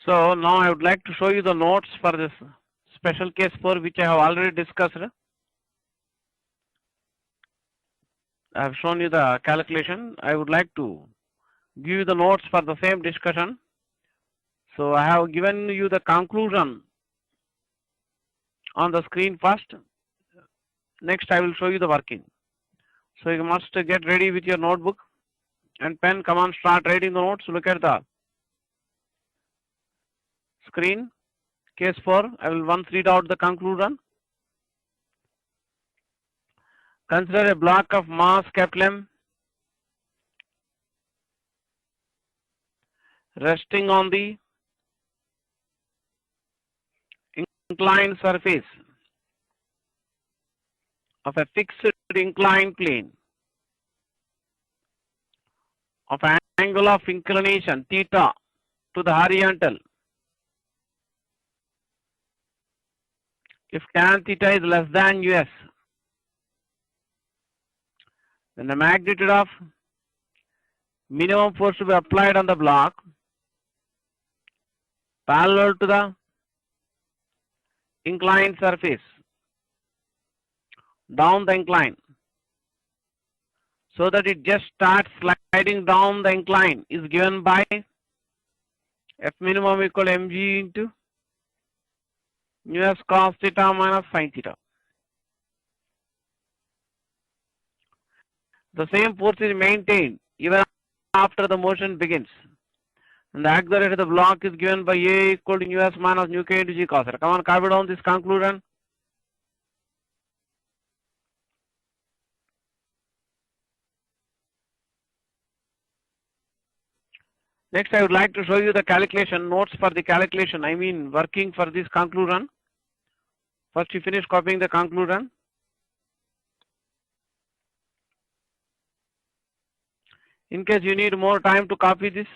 So now I would like to show you the notes for this special case 4 which I have already discussed. I have shown you the calculation. I would like to give you the notes for the same discussion. So I have given you the conclusion on the screen first. Next I will show you the working. So you must get ready with your notebook and pen. Come on, start writing the notes. Look at the screen. Case 4. I will once read out the conclusion. Consider a block of mass M resting on the inclined surface of a fixed inclined plane of angle of inclination theta to the horizontal if tan theta is less than US, then the magnitude of minimum force to be applied on the block parallel to the inclined surface down the incline, so that it just starts sliding down the incline, is given by F minimum equal mg into US cos theta minus sin theta. The same force is maintained even after the motion begins, and the acceleration of the block is given by A equal to US minus nu k into g cos theta. Come on, copy down this conclusion. Next, I would like to show you the calculation notes for the calculation. I mean working for this conclusion. First, you finish copying the conclusion. In case you need more time to copy this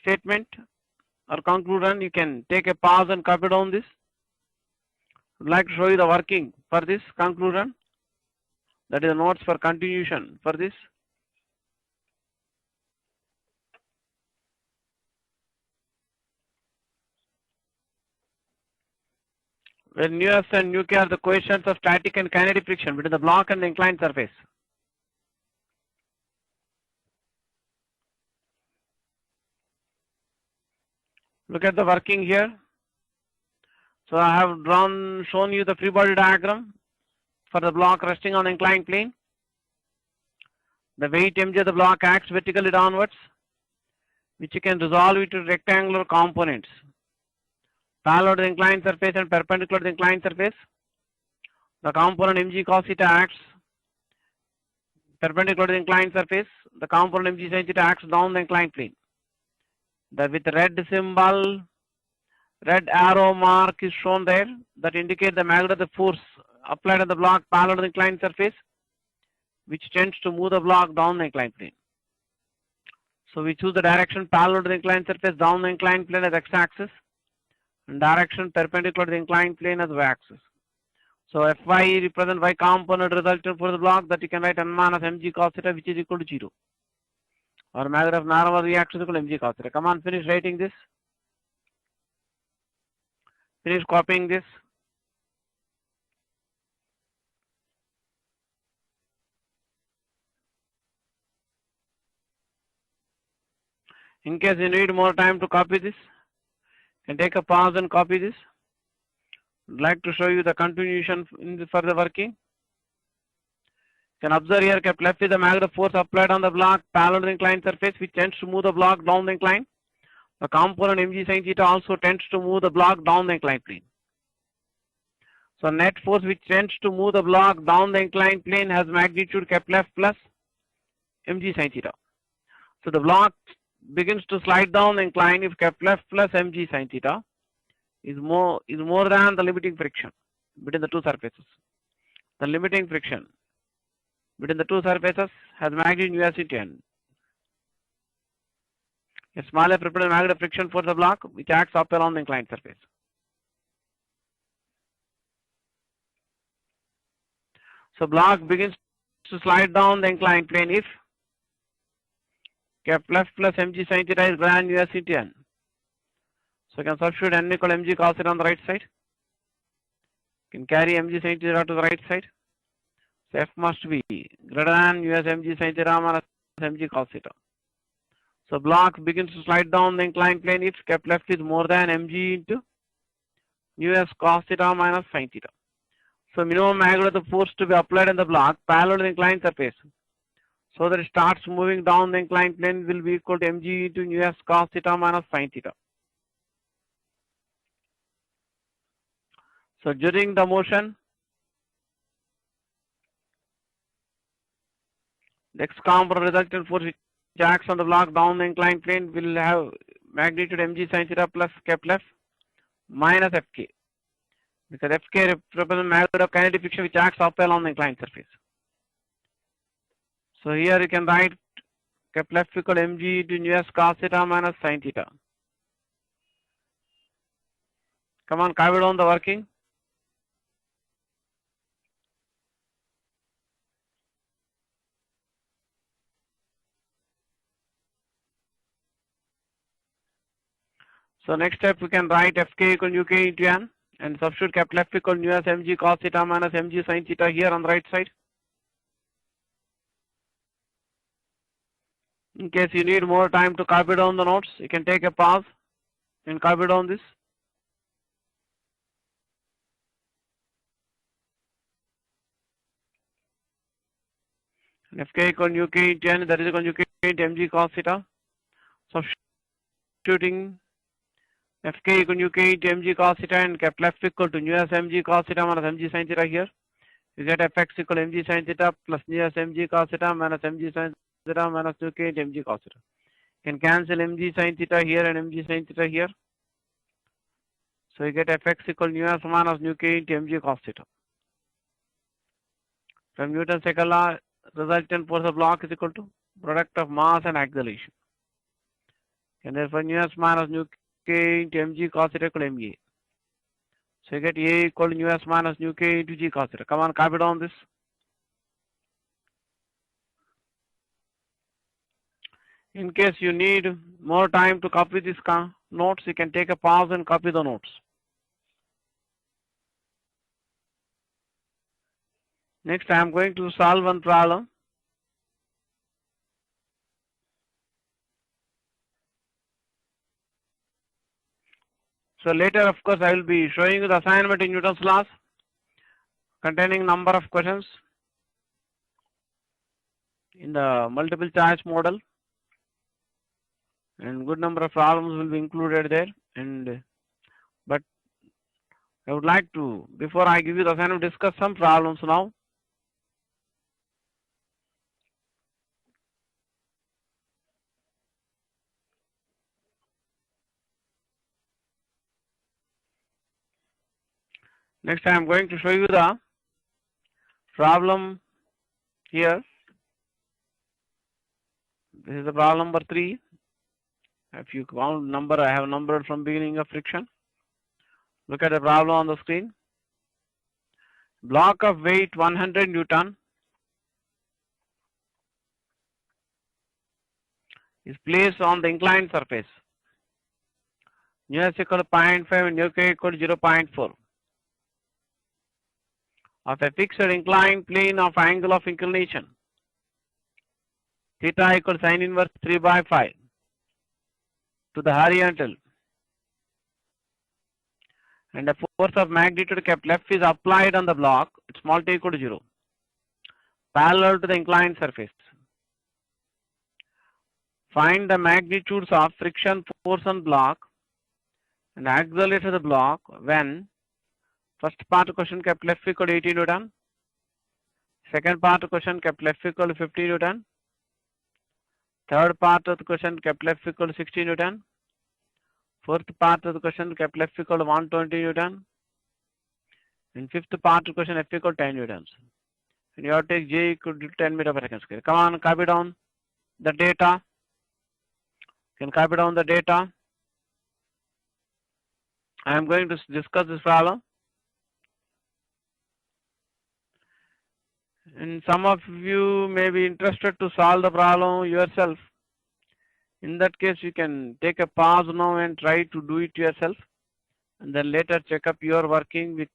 statement or conclusion, you can take a pause and copy down this. I would like to show you the working for this conclusion. That is the notes for continuation for this. Where nu s and nu k are the coefficients of static and kinetic friction between the block and the inclined surface. Look at the working here. So I have shown you the free body diagram for the block resting on the inclined plane. The weight mg of the block acts vertically downwards, which you can resolve into rectangular components parallel to the inclined surface and perpendicular to the inclined surface. The component mg cos theta acts perpendicular to the inclined surface. The component mg sin theta acts down the inclined plane. With red symbol, red arrow mark is shown there that indicate the magnitude of the force applied on the block parallel to the inclined surface, which tends to move the block down the inclined plane. So we choose the direction parallel to the inclined surface down the inclined plane as x-axis, and direction perpendicular to the inclined plane as y-axis. So Fy represents y component resultant for the block that you can write n minus mg cos theta, which is equal to 0. Or magnitude of normal reaction is equal to mg cos theta. Come on, finish writing this. Finish copying this. In case you need more time to copy this, you can take a pause and copy this. I'd like to show you the continuation in the further working. You can observe here kept left is the magnitude force applied on the block parallel to the inclined surface, which tends to move the block down the incline. The component mg sin theta also tends to move the block down the inclined plane. So net force which tends to move the block down the inclined plane has magnitude kept left plus mg sin theta. So the block begins to slide down the incline if kept left plus mg sin theta is more than the limiting friction between the two surfaces. The limiting friction between the two surfaces has magnitude US into n. A smaller represents magnitude of friction for the block which acts up along the inclined surface. So block begins to slide down the inclined plane if kept left plus mg sin theta is greater than US into n. So you can substitute n equal mg cos theta on the right side. You can carry mg sin theta to the right side. So f must be greater than us mg sin theta minus mg cos theta. So block begins to slide down the inclined plane if kept left is more than mg into us cos theta minus sin theta. So minimum magnitude of the force to be applied on the block parallel to the inclined surface. So that it starts moving down the inclined plane will be equal to mg into us cos theta minus sin theta. So during the motion, the x component resultant force which acts on the block down the inclined plane will have magnitude mg sin theta plus kept left minus fk. Because fk represents magnitude of kinetic friction which acts uphill on the inclined surface. So here you can write Kepler equal mg into us cos theta minus sin theta. Come on, carry down the working. So next step we can write fk equal uk into n and substitute Kepler equal us mg cos theta minus mg sin theta here on the right side. In case you need more time to copy down the notes, you can take a pause and copy down this. And fk equal uk into n, that is equal uk into mg cos theta. Substituting fk equal uk into mg cos theta and Kepler equal to us mg cos theta minus mg sin theta here. You get fx equal mg sin theta plus us mg cos theta minus mg sin theta minus uk into mg cos theta. You can cancel mg sin theta here and mg sin theta here. So you get fx equal us minus uk into mg cos theta. From Newton's second law, resultant force of block is equal to product of mass and acceleration. And therefore us minus uk into mg cos theta equal ma. So you get a equal to us minus uk into g cos theta. Come on, copy down this. In case you need more time to copy these notes, you can take a pause and copy the notes. Next, I am going to solve one problem. So later, of course, I will be showing you the assignment in Newton's laws containing number of questions in the multiple choice model, and good number of problems will be included there. But I would like to, before I give you the assignment, discuss some problems now. Next, I am going to show you the problem here. This is the problem number 3. If you count number, I have numbered from beginning of friction. Look at the problem on the screen. Block of weight 100 Newton is placed on the inclined surface. US equal to 0.5 and UK equal to 0.4. Of a fixed inclined plane of angle of inclination. Theta equals sin inverse 3 by 5 to the horizontal. And the force of magnitude kept left is applied on the block, small t equal to 0, parallel to the inclined surface. Find the magnitudes of friction force on block and accelerate the block when first part of question kept left equal to 80 Newton, second part of question kept left equal to 50 Newton, third part of the question kept left equal to 60 Newton, fourth part of the question kept left equal to 120 Newton, and fifth part of the question F equal to 10 Newtons. And you have to take J equal to 10 meter per second square. Come on, copy down the data. You can copy down the data. I am going to discuss this problem. And some of you may be interested to solve the problem yourself. In that case, you can take a pause now and try to do it yourself, and then later check up your working with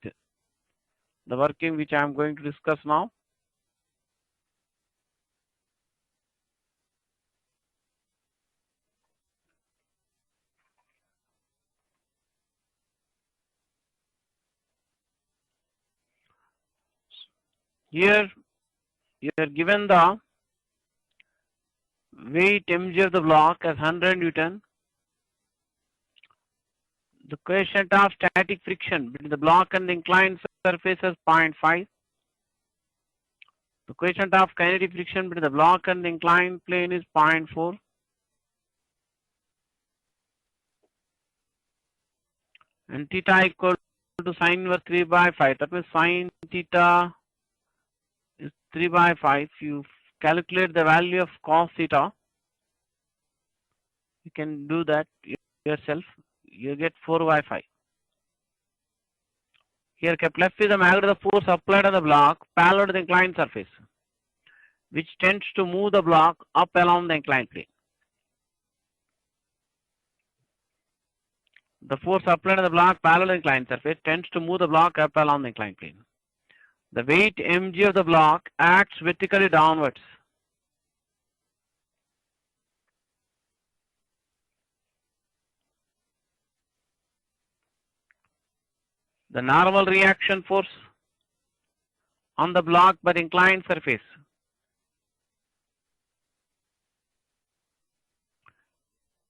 the working which I am going to discuss now. Here, you are given the weight mg of the block as 100 Newton. The coefficient of static friction between the block and the inclined surface is 0.5. The coefficient of kinetic friction between the block and the inclined plane is 0.4. And theta equal to sine inverse 3 by 5. That means sine theta is 3 by 5. You calculate the value of cos theta. You can do that yourself. You get 4 by 5. Here Kepler is the magnitude of the force applied on the block parallel to the inclined surface, which tends to move the block up along the inclined plane. The force applied on the block parallel to the inclined surface tends to move the block up along the inclined plane. The weight mg of the block acts vertically downwards. The normal reaction force on the block by the inclined surface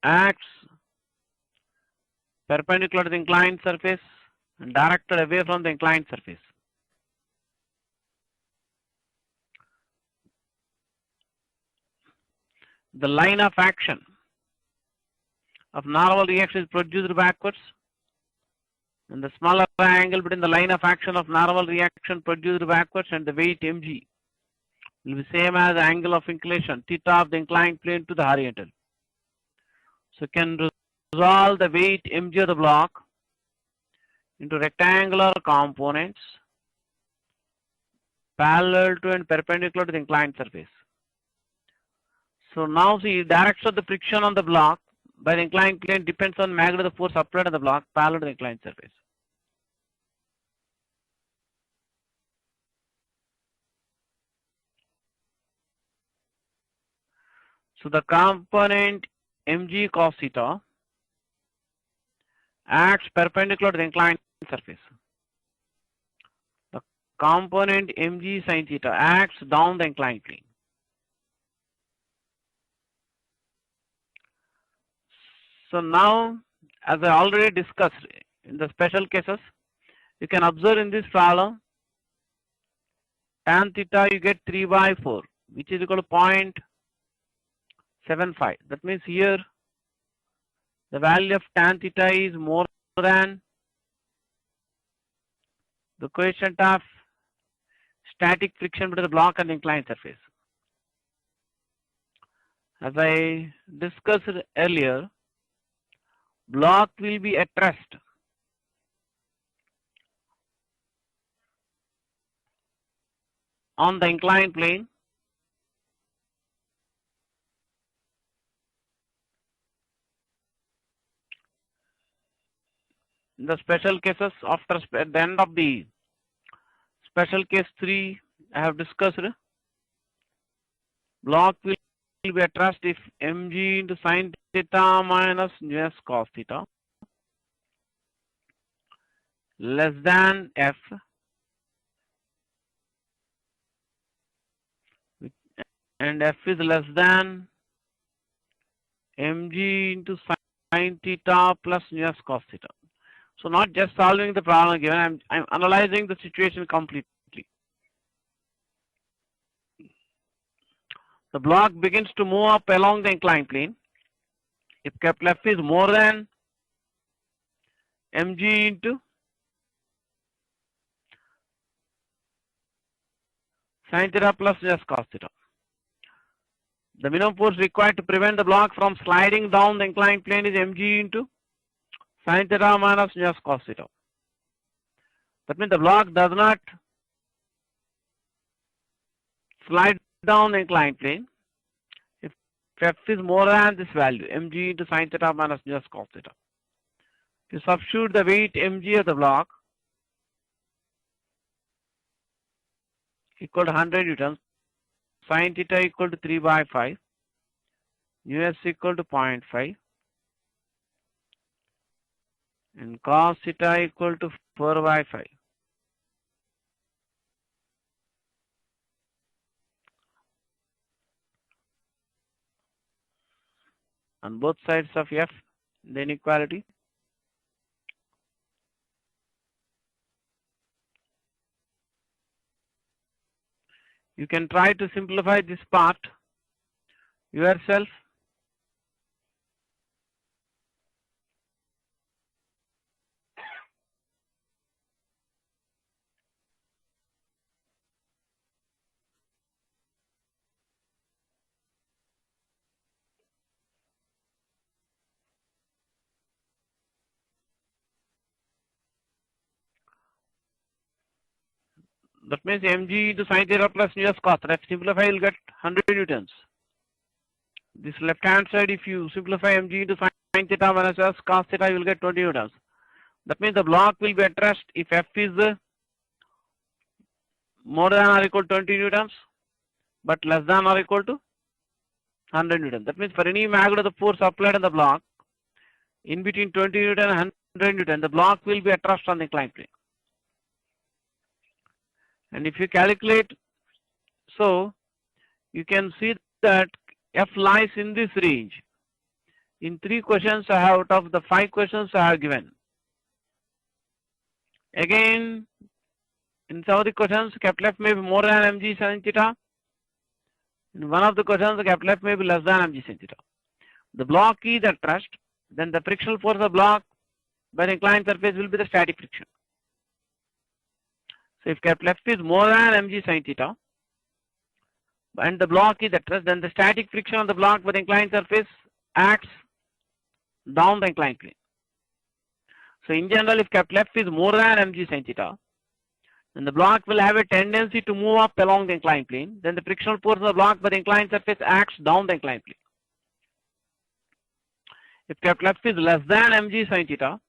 acts perpendicular to the inclined surface and directed away from the inclined surface. The line of action of normal reaction is produced backwards, and the smaller angle between the line of action of normal reaction produced backwards and the weight mg will be same as the angle of inclination theta of the inclined plane to the horizontal. So can resolve the weight mg of the block into rectangular components parallel to and perpendicular to the inclined surface. So now see, direction of the friction on the block by the inclined plane depends on magnitude of the force applied on the block parallel to the inclined surface. So the component mg cos theta acts perpendicular to the inclined surface. The component mg sin theta acts down the inclined plane. So now, as I already discussed in the special cases, you can observe in this problem, tan theta you get 3 by 4, which is equal to 0.75. That means here the value of tan theta is more than the coefficient of static friction between the block and the inclined surface. As I discussed earlier, block will be at rest on the inclined plane in the special cases. After at the end of the special case 3 I have discussed, block will be at rest if mg into sin theta minus s cos theta less than f, and f is less than mg into sin theta plus s cos theta. So not just solving the problem given, I'm analyzing the situation completely. The block begins to move up along the inclined plane. If Kepler F is more than mg into sin theta plus s cos theta. The minimum force required to prevent the block from sliding down the inclined plane is mg into sin theta minus s cos theta. That means the block does not slide down the inclined plane. If if f is more than this value, mg into sine theta minus just cos theta. You substitute the weight mg of the block equal to 100 newtons, sine theta equal to 3 by 5, us equal to 0.5, and cos theta equal to 4 by 5. On both sides of f, the inequality. You can try to simplify this part yourself. That means mg into sine theta plus us cos theta. If simplify, you'll get 100 newtons. This left hand side, if you simplify mg into sine theta minus us cos theta, you will get 20 newtons. That means the block will be at rest if f is more than or equal to 20 newtons, but less than or equal to 100 newtons. That means for any magnitude of the force applied on the block, in between 20 newton and 100 newton, the block will be at rest on the inclined plane. And if you calculate, so you can see that f lies in this range. In 3 questions out of the 5 questions I have given. Again, in some of the questions, capital F may be more than mg sin theta. In one of the questions, capital F may be less than mg sin theta. The block is at rest, then the frictional force of the block by the inclined surface will be the static friction. So if capital F is more than mg sin theta and the block is at rest, then the static friction on the block by the inclined surface acts down the inclined plane. So in general, if capital F is more than mg sin theta, then the block will have a tendency to move up along the inclined plane. Then the frictional force of the block by the inclined surface acts down the inclined plane. If capital F is less than mg sin theta,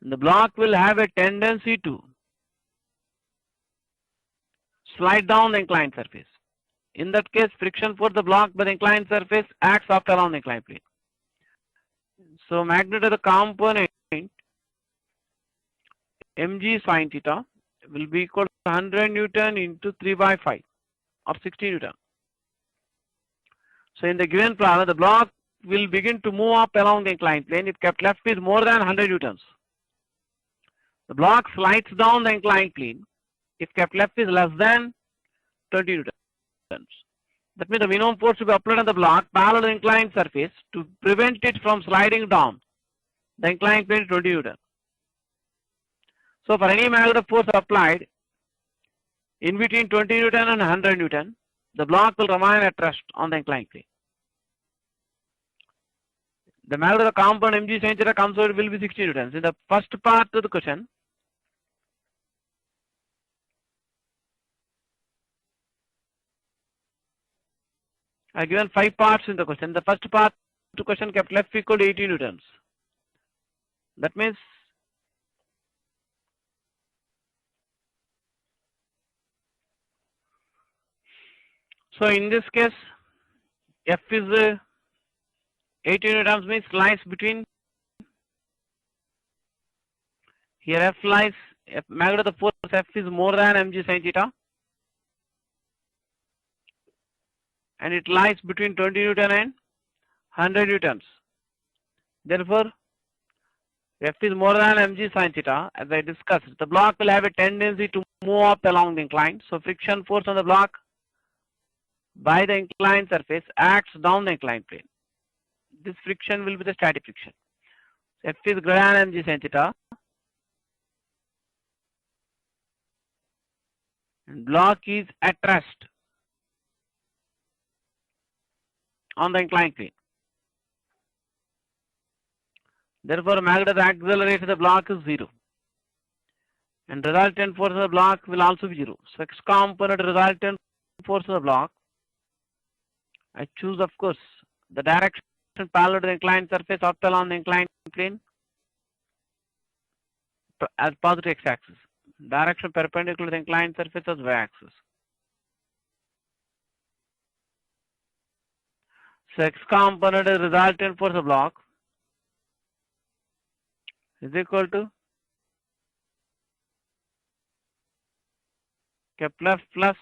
then the block will have a tendency to slide down the inclined surface. In that case, friction force the block by the inclined surface acts up along the inclined plane. So magnitude of the component mg sin theta will be equal to 100 newton into 3 by 5 or 60 newton. So in the given problem, the block will begin to move up along the inclined plane if capital F is more than 100 newtons. The block slides down the inclined plane if capital F is less than 20 newtons. That means the minimum force to be applied on the block parallel to the inclined surface to prevent it from sliding down the inclined plane 20 newton. So for any magnitude of force applied in between 20 newton and 100 newton, the block will remain at rest on the inclined plane. The magnitude of the component mg sin theta comes out will be 60 newtons. In the first part of the question, I have given 5 parts in the question. The first part to question capital F equal to 80 newtons. That means so in this case, F is 80 newtons means lies between, here F lies, magnitude of the force F is more than mg sin theta, and it lies between 20 newton and 100 newtons. Therefore, F is more than mg sin theta, as I discussed. The block will have a tendency to move up along the incline. So friction force on the block by the inclined surface acts down the inclined plane. This friction will be the static friction. F is greater than mg sin theta, and block is at rest on the inclined plane. Therefore, magnitude of the accelerator of the block is 0. And resultant force of the block will also be 0. So X component resultant force of the block I choose, of course, the direction parallel to the inclined surface orthogonal on the inclined plane as positive x-axis. Direction perpendicular to the inclined surface as y-axis. So x component is resultant force of block is equal to Kepler plus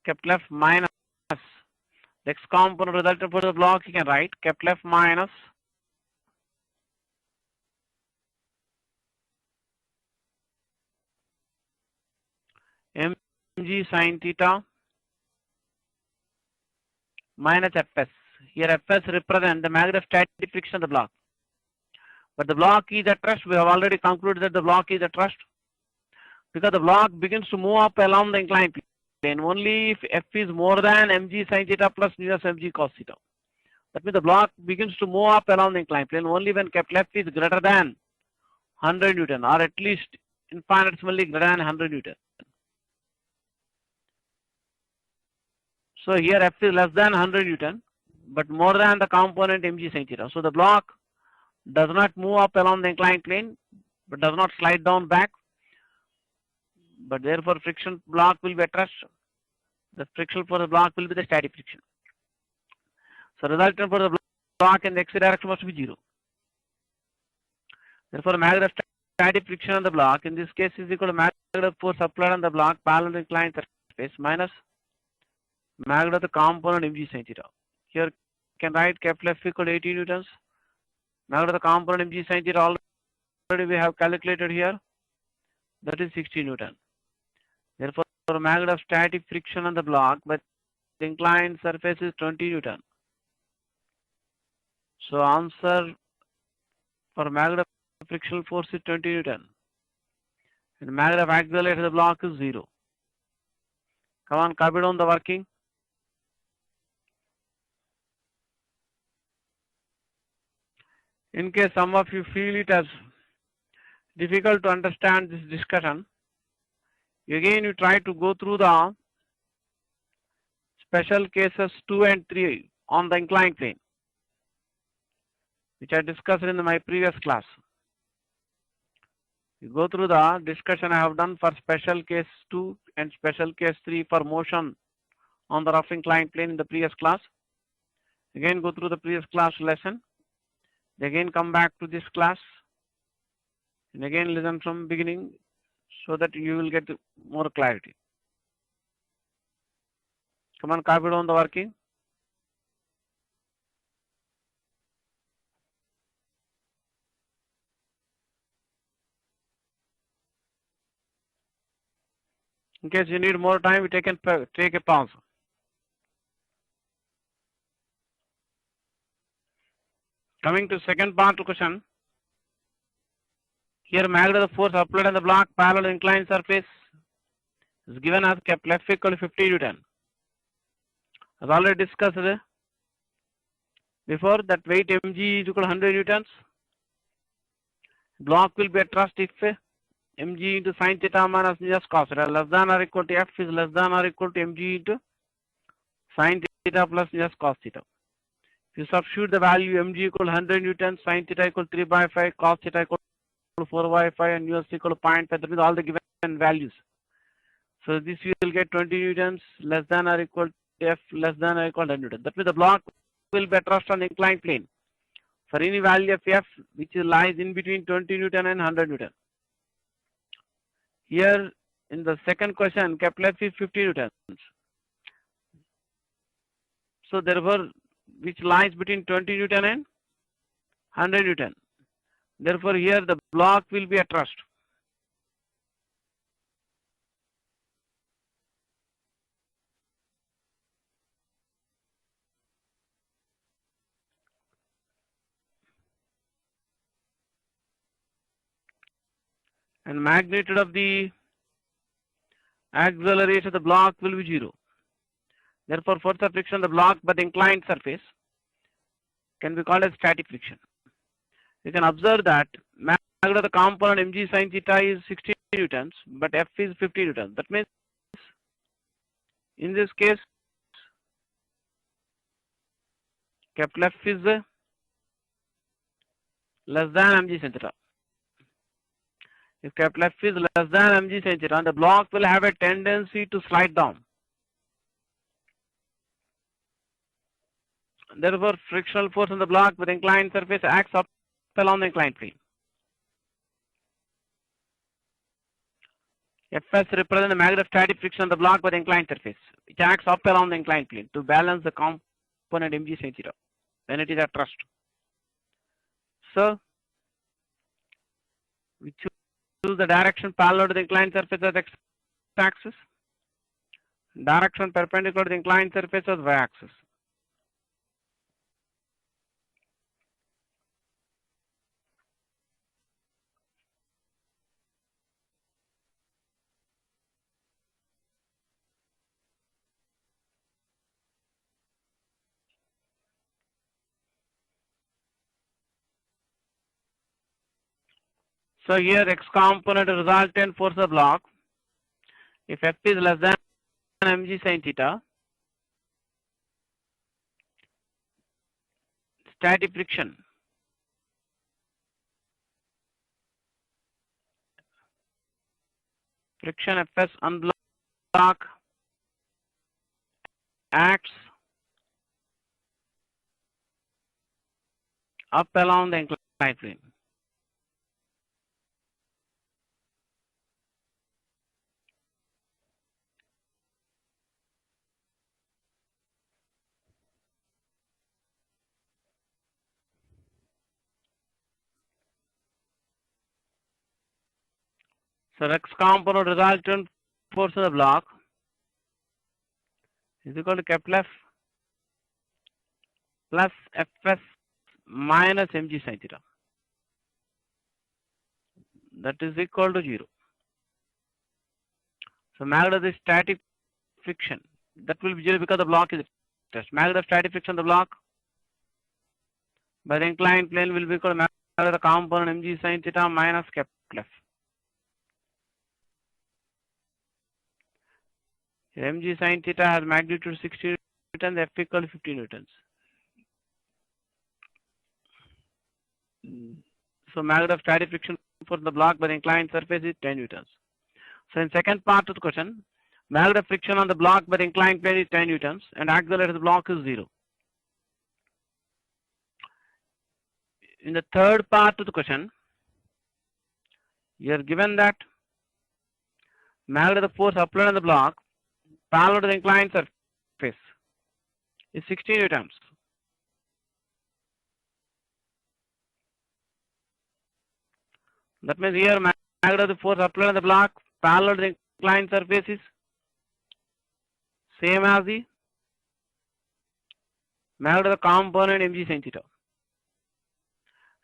Kepler minus the x component resultant force of block. You can write Kepler minus mg sin theta minus Fs. Here Fs represent the magnitude of static friction of the block. But the block is at rest. We have already concluded that the block is at rest because the block begins to move up along the inclined plane only if F is more than mg sin theta plus nu s mg cos theta. That means the block begins to move up along the inclined plane only when Kepler F is greater than 100 Newton or at least infinitesimally greater than 100 Newton. So here F is less than 100 Newton but more than the component mg sin theta. So the block does not move up along the inclined plane but does not slide down back, but therefore friction block will be at rest. The friction for the block will be the static friction. So resultant for the block in the x direction must be 0. Therefore magnitude of static friction on the block in this case is equal to magnitude of force applied on the block parallel to inclined surface minus magnitude of the component mg sin theta. Here you can write Kepler F equal to 80 newtons. Magnitude of the component mg sin theta already we have calculated here. That is 60 Newton. Therefore, magnitude of static friction on the block but the inclined surface is 20 Newton. So answer for magnitude of frictional force is 20 Newton. And magnitude of acceleration of the block is 0. Come on, copy down the working. In case some of you feel it as difficult to understand this discussion, again you try to go through the special cases 2 and 3 on the inclined plane, which I discussed in my previous class. You go through the discussion I have done for special case 2 and special case 3 for motion on the rough inclined plane in the previous class. Again go through the previous class lesson. Again come back to this class and again listen from beginning so that you will get more clarity. Come on, copy down the working. In case you need more time, we take a pause. Coming to second part of the question. Here magnitude of force applied on the block parallel to inclined surface is given as Kepler F equal to 50 Newton. As already discussed before, that weight mg is equal to 100 Newtons. Block will be at rest if mg into sin theta minus nu s cos theta less than or equal to F is less than or equal to mg into sin theta plus nu s cos theta. If you substitute the value mg equal to 100 Newtons, sin theta equal to 3 by 5, cos theta equal to 4 by 5 and nu s equal to 0.5, that means all the given values. So this you will get 20 Newtons less than or equal to F less than or equal to 100 Newtons. That means the block will be at rest on the inclined plane for any value of F which lies in between 20 Newton and 100 Newton. Here in the second question, Kepler F is 50 Newtons. So therefore, which lies between 20 Newton and 100 Newton. Therefore, here the block will be at rest. And magnitude of the acceleration of the block will be 0. Therefore, force of friction on the block but the inclined surface can be called as static friction. You can observe that magnitude of the component mg sin theta is 60 Newtons, but F is 50 Newtons. That means In this case, capital F is less than mg sin theta. If capital F is less than mg sin theta, the block will have a tendency to slide down. Therefore, frictional force on the block with inclined surface acts up along the inclined plane. Fs represents the magnitude of static friction on the block with inclined surface. It acts up along the inclined plane to balance the component mg sin theta when it is at rest. So, we choose the direction parallel to the inclined surface as x-axis, direction perpendicular to the inclined surface as y-axis. So here x component resultant force of the block. If F is less than mg sin theta, static friction Fs on block acts up along the inclined plane. So x component resultant force of the block is equal to capital F plus Fs minus mg sin theta. That is equal to 0. So magnitude of the static friction, that will be 0 because the block is test. Magnitude of static friction on the block by the inclined plane will be equal to magnitude of the component mg sin theta minus capital F. Here mg sin theta has magnitude 60 newtons, F equal to 50 newtons. So magnitude of static friction for the block by the inclined surface is 10 newtons. So in second part of the question, magnitude of friction on the block by the inclined plane is 10 newtons and acceleration of the block is 0. In the third part of the question, you are given that magnitude of the force applied on the block parallel to the inclined surface is 60 newtons. That means here magnitude of the force applied on the block parallel to the inclined surface is same as the magnitude of the component mg sin theta.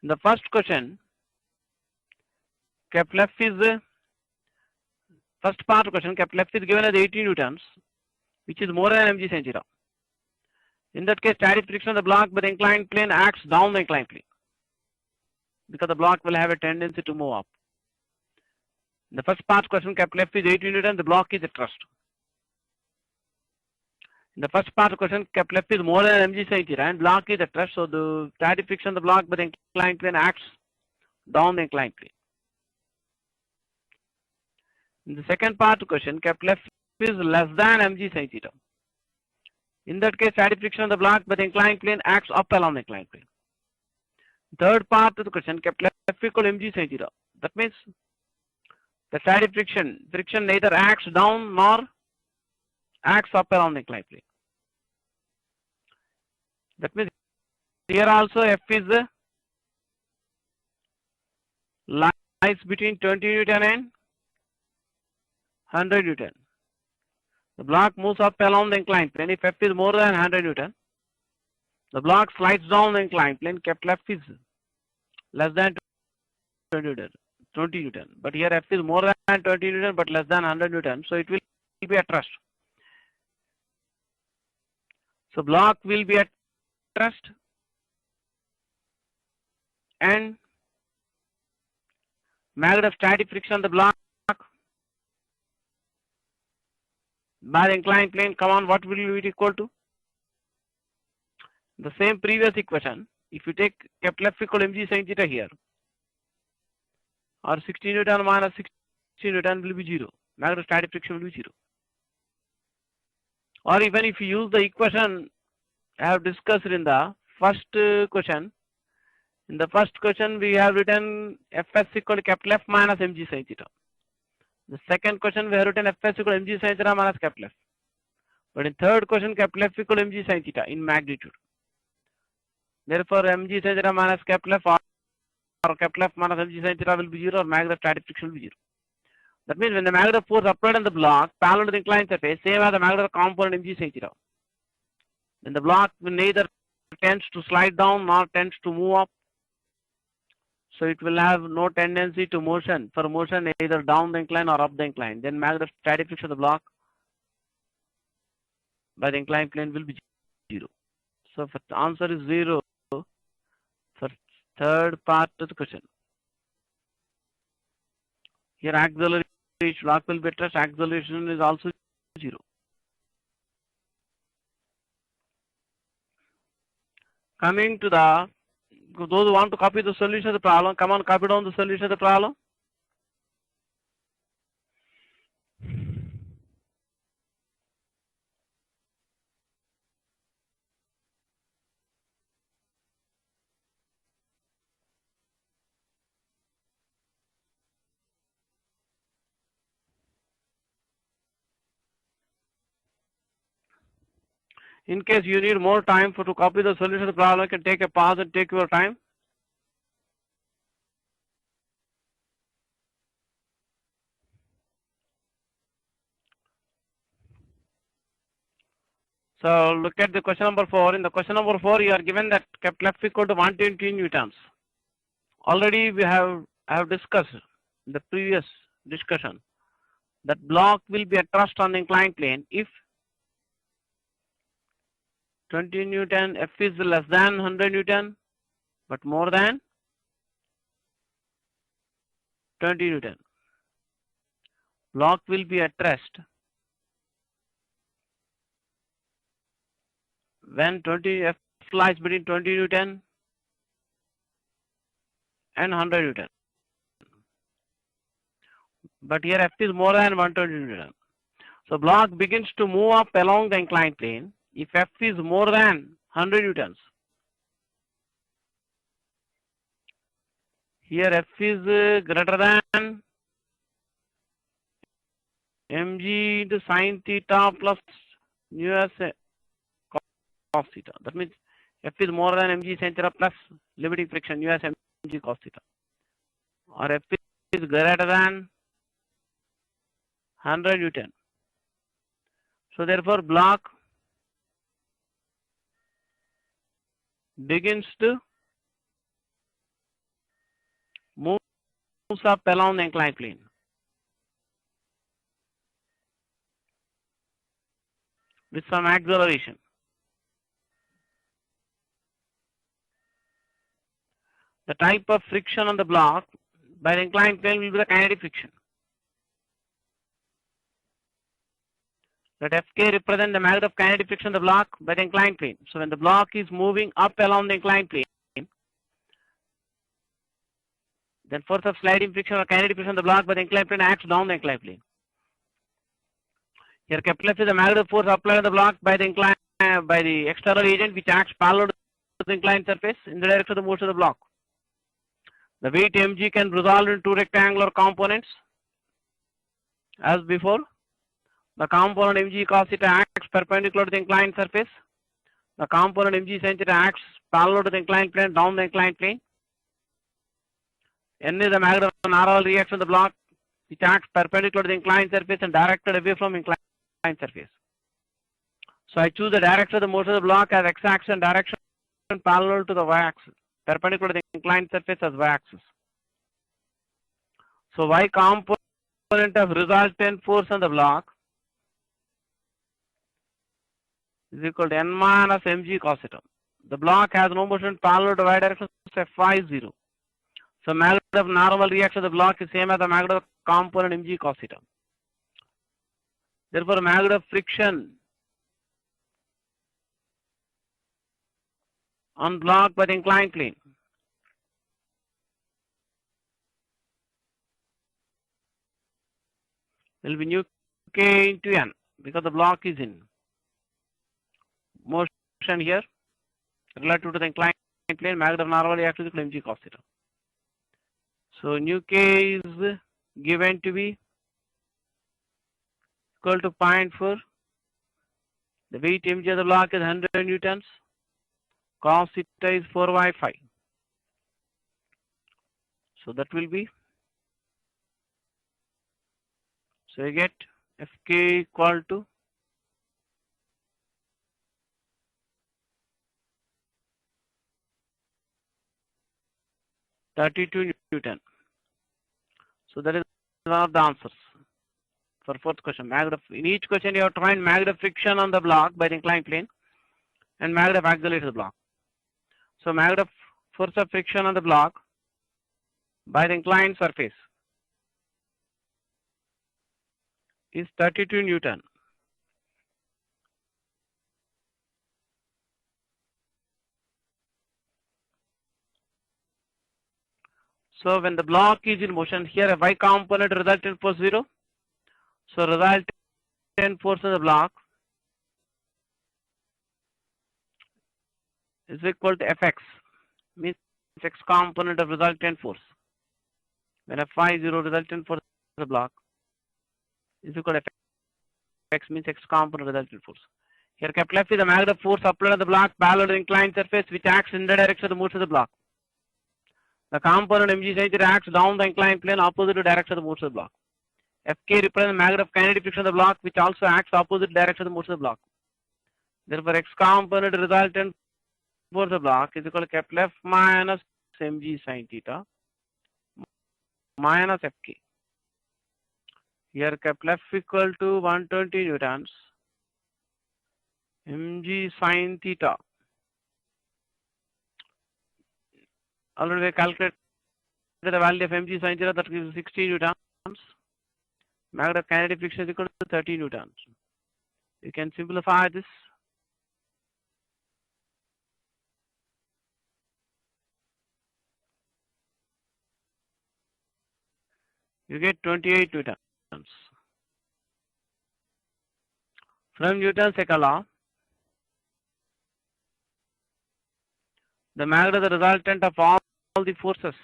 In the first question, capital F is the first part of the question, capital F is given as 80 newtons, which is more than mg sin theta. In that case, static friction of the block by the inclined plane acts down the inclined plane because the block will have a tendency to move up. In the first part question, capital F is 80 newtons, the block is at rest. In the first part of the question, capital F is more than mg sin theta and block is at rest, so the static friction of the block by the inclined plane acts down the inclined plane. In the second part of the question, capital F is less than mg sin theta. In that case, static friction of the block by the inclined plane acts up along the inclined plane. Third part of the question, capital F equal to mg sin theta. That means the static friction neither acts down nor acts up along the inclined plane. That means here also F is the lies between 20 Newton and 100 Newton. The block moves up along the inclined plane. If F is more than 100 Newton, the block slides down the inclined plane. Capital F is less than 20 Newton. But here F is more than 20 Newton but less than 100 Newton. So it will be at rest. So block will be at rest and magnitude of static friction on the block by the inclined plane, come on, what will it equal to? The same previous equation. If you take Kepler equal mg sin theta here, or 60 Newton minus 60 Newton will be 0. Magnetostatic friction will be 0. Or even if you use the equation I have discussed in the first question, in the first question we have written Fs equal to Kepler minus mg sin theta. The second question we have written Fs equal to mg sin theta minus Kepler. But in third question Kepler equal to mg sin theta in magnitude. Therefore mg sin theta minus Kepler or Kepler minus mg sin theta will be 0 or magnetostatic friction will be 0. That means when the magnetic force applied on the block parallel to the inclined surface, same as the magnetic component mg sin theta. Then the block will neither tends to slide down nor tends to move up. So it will have no tendency to motion, for motion either down the incline or up the incline. Then magnetostatic friction of the block by the inclined plane will be 0. So the answer is 0 for third part of the question. Here auxiliary block will be at rest, acceleration is also 0. Coming to the, those who want to copy the solution of the problem, come on, copy down the solution of the problem. In case you need more time to copy the solution of the problem, you can take a pause and take your time. So look at the question number 4. In the question number 4, you are given that Kepler equal to 120 newtons. Already we have discussed in the previous discussion that block will be at rest on the inclined plane if 20 Newton, F is less than 100 Newton, but more than 20 Newton. Block will be at rest when 20 F lies between 20 Newton and 100 Newton. But here F is more than 120 Newton. So block begins to move up along the inclined plane if F is more than 100 Newtons. Here F is greater than mg into sin theta plus nu s cos theta. That means F is more than mg sin theta plus limiting friction nu s mg cos theta. Or F is greater than 100 Newton. So therefore block begins to move up along the inclined plane. With some acceleration. The type of friction on the block by the inclined plane will be the kinetic friction. Let Fk represent the magnitude of kinetic friction of the block by the inclined plane. So when the block is moving up along the inclined plane, then force of sliding friction or kinetic friction of the block by the inclined plane acts down the inclined plane. Here Kepler is the magnitude force applied on the block by the external agent which acts parallel to the inclined surface in the direction of the motion of the block. The weight mg can resolve into two rectangular components as before. The component mg cos theta acts perpendicular to the inclined surface. The component mg sin theta acts parallel to the inclined plane down the inclined plane. N is the magnitude of normal reaction of the block which acts perpendicular to the inclined surface and directed away from inclined surface. So I choose the direction of the motion of the block as x-axis and direction parallel to the y-axis, perpendicular to the inclined surface as y-axis. So y component of resultant force on the block is equal to n minus mg cos theta. The block has no motion parallel to y direction, so Fy is 0. So magnitude of normal reaction of the block is same as the magnitude of component mg cos theta. Therefore, magnet of friction on block by the inclined plane will be nu k into n, because the block is in motion here relative to the inclined plane. Magnet of normal axis is equal to mg cos theta. So nu k is given to be equal to 0.4. The weight mg of the block is 100 newtons. Cos theta is 4y5. So that will be, so you get Fk equal to (32 Newton). So that is one of the answers for fourth question. In each question you have to find magnet of friction on the block by the inclined plane and magnet of acceleration to the block. So magnet of force of friction on the block by the inclined surface is 32 Newton. So when the block is in motion, here a y component resultant force 0. So resultant force of the block is equal to Fx, means x component of resultant force. When Fy is 0, resultant force of the block is equal to Fx, means x component of resultant force. Here capital F is the magnet force applied on the block parallel to the inclined surface which acts in the direction of the motion of the block. The component mg sin theta acts down the inclined plane opposite to the direction of the motion of the block. Fk represents the magnet of kinetic friction of the block which also acts opposite to the direction of the motion of the block. Therefore, x component resultant force of the block is equal to capital F minus mg sin theta minus Fk. Here capital F equal to 120 newtons, mg sin theta. Already we calculated the value of mg sin theta, that is 60 newtons. Magnet of kinetic friction is equal to 30 newtons. You can simplify this. You get 28 newtons. From Newton's second law, the magnet is the resultant of all the forces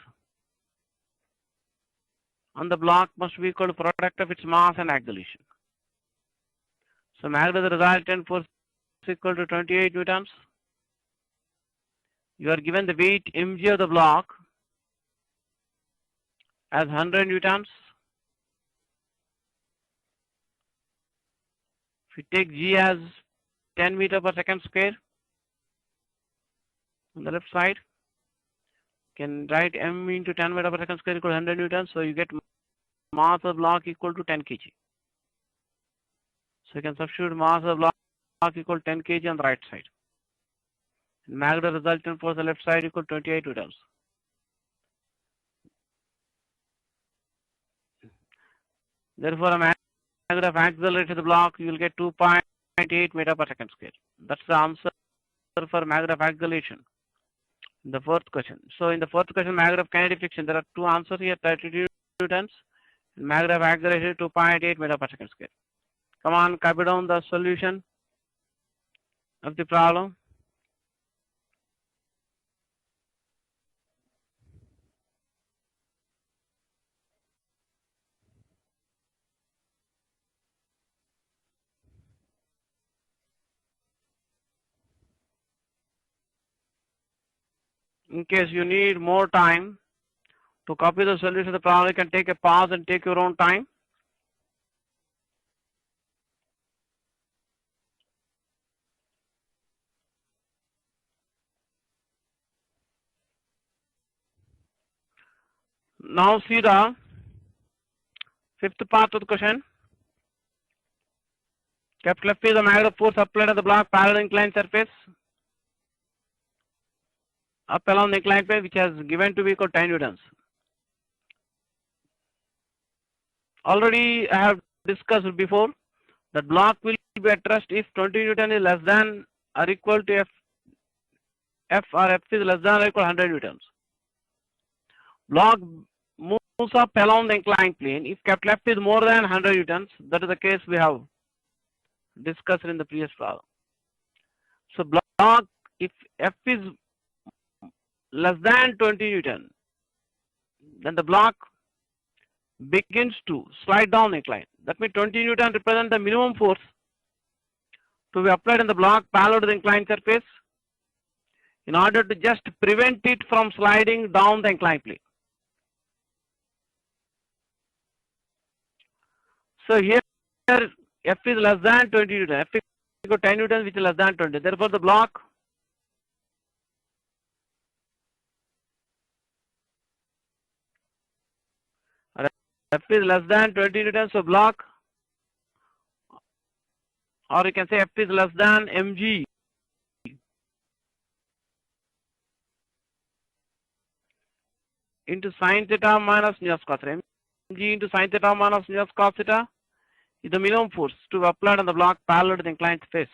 on the block must be equal to product of its mass and acceleration. So magnet is the resultant force is equal to 28 newtons. You are given the weight mg of the block as 100 newtons. If we take g as 10 meter per second square on the left side, you can write m into 10 meter per second square equal to 100 newtons. So you get mass of the block equal to 10 kg. So you can substitute mass of the block equal to 10 kg on the right side. And magnet resultant force on the left side equal to 28 newtons. Therefore, a magnet of acceleration to the block, you will get 2.8 meter per second square. That's the answer for magnet of acceleration in the fourth question. So in the fourth question, magnet of kinetic friction, there are two answers here, 32 newtons. Magnet of acceleration 2.8 meter per second square. Come on, copy down the solution of the problem. In case you need more time to copy the solution of the problem, you can take a pause and take your own time. Now see the fifth part of the question. Capital F is the magnet force applied on the block parallel inclined surface up along the inclined plane which has given to be equal to 10 newtons. Already I have discussed before That block will be at rest if 20 Newton is less than or equal to F or F is less than or equal to 100 Newtons. Block moves up along the inclined plane if capital F is more than 100 Newtons. That is the case we have discussed in the previous problem. So block, if F is less than 20 Newton, then the block begins to slide down the incline. That means 20 Newton represents the minimum force to be applied on the block parallel to the inclined surface in order to just prevent it from sliding down the inclined plane. So here F is less than 20 Newton. F is equal to 10 Newton, which is less than 20. Therefore, the block F is less than 20 Newton. So block, or you can say F is less than mg into sin theta minus nu cos theta. Mg into sin theta minus nu cos theta is the minimum force to be applied on the block parallel to the inclined face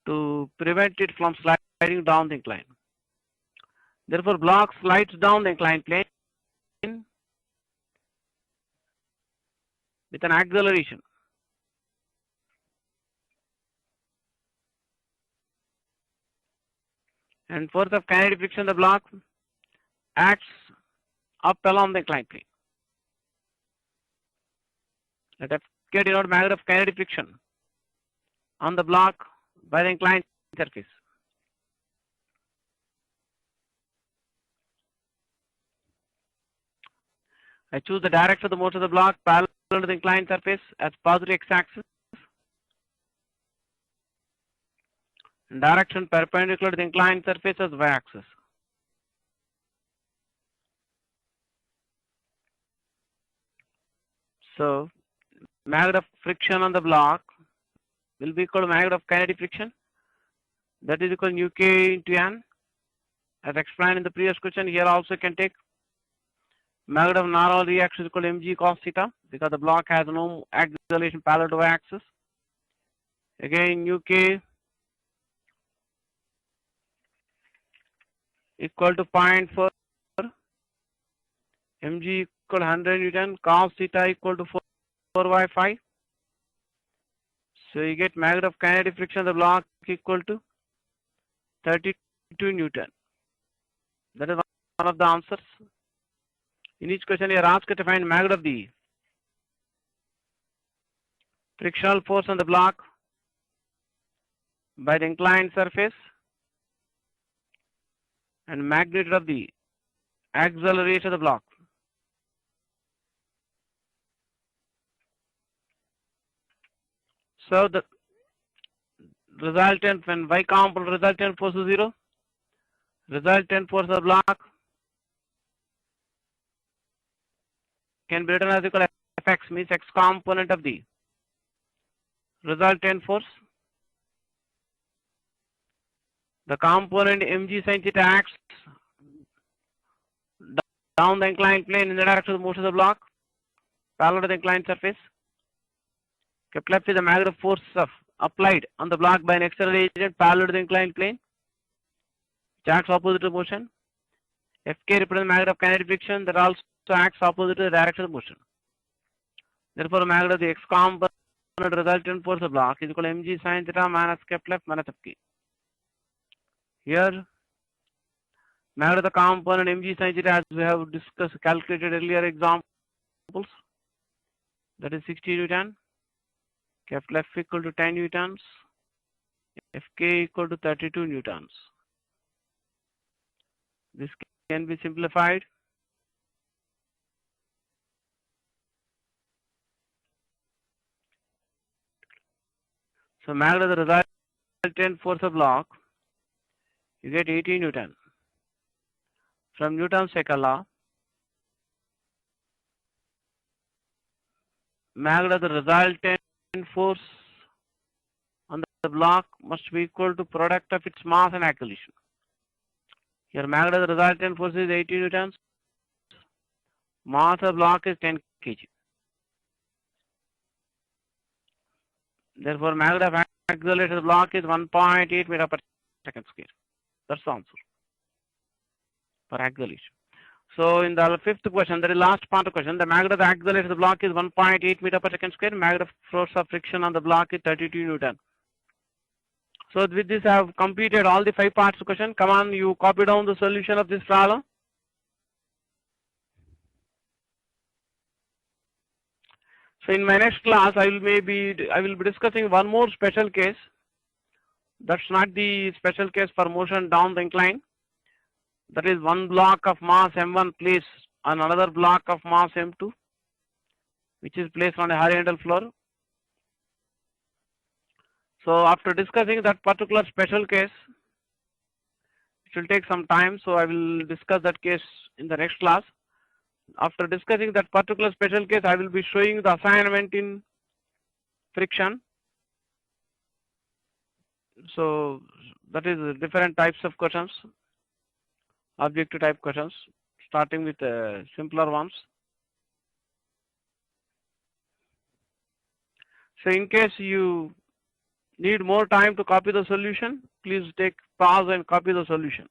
to prevent it from sliding down the incline. Therefore, block slides down the inclined plane with an acceleration. And force of kinetic friction, the block acts up along the inclined plane. Let us denote magnitude of kinetic friction on the block by the inclined surface. I choose the direction of the motion of the block parallel to the inclined surface as positive x-axis, and direction perpendicular to the inclined surface as y-axis. So, magnitude of friction on the block will be equal to magnitude of kinetic friction. That is equal to nu k into n. As explained in the previous question, here also can take magnitude of normal reaction is equal to mg cos theta, because the block has no acceleration parallel to y-axis. Again, nu k equal to 0.4, mg equal to 100 Newton, cos theta equal to 4y5. So you get magnitude of kinetic friction of the block equal to 32 Newton. That is one of the answers. In each question, you are asked to find magnitude of the frictional force on the block by the inclined surface and magnitude of the acceleration of the block. So the resultant, when y component resultant force is 0, resultant force of the block can be written as equal to Fx, means x component of the resultant force. The component mg sin theta acts down the inclined plane in the direction of the motion of the block parallel to the inclined surface. Capital F is the magnitude of force applied on the block by an external agent parallel to the inclined plane, which acts opposite to motion. Fk represents magnitude of kinetic friction that also acts opposite to the direction of motion. Therefore, magnitude of the x component resultant force of the block is equal to mg sin theta minus capital F minus Fk. Here, magnitude of the component mg sin theta, as we have discussed, calculated earlier examples, that is 60 Newton, capital F equal to 10 Newtons, Fk equal to 32 Newtons. This can be simplified. So magnitude of the resultant force of block, you get 18 Newton. From Newton's second law, magnitude of the resultant force on the block must be equal to product of its mass and acceleration. Here magnitude of the resultant force is 18 Newtons. Mass of block is 10 kg. Therefore, magnitude of accelerated block is 1.8 meter per second square. That's the answer for acceleration. So in the fifth question, the last part of the question, the magnitude of the accelerated block is 1.8 meter per second square. Magnitude of force of friction on the block is 32 Newton. So with this, I have completed all the 5 parts of the question. Come on, you copy down the solution of this problem. So in my next class, I will be discussing one more special case. That's not the special case for motion down the incline. That is one block of mass M1 placed on another block of mass M2, which is placed on a horizontal floor. So after discussing that particular special case, it will take some time. So I will discuss that case in the next class. After discussing that particular special case, I will be showing the assignment in friction. So that is different types of questions, objective type questions, starting with simpler ones. So in case you need more time to copy the solution, please take pause and copy the solution.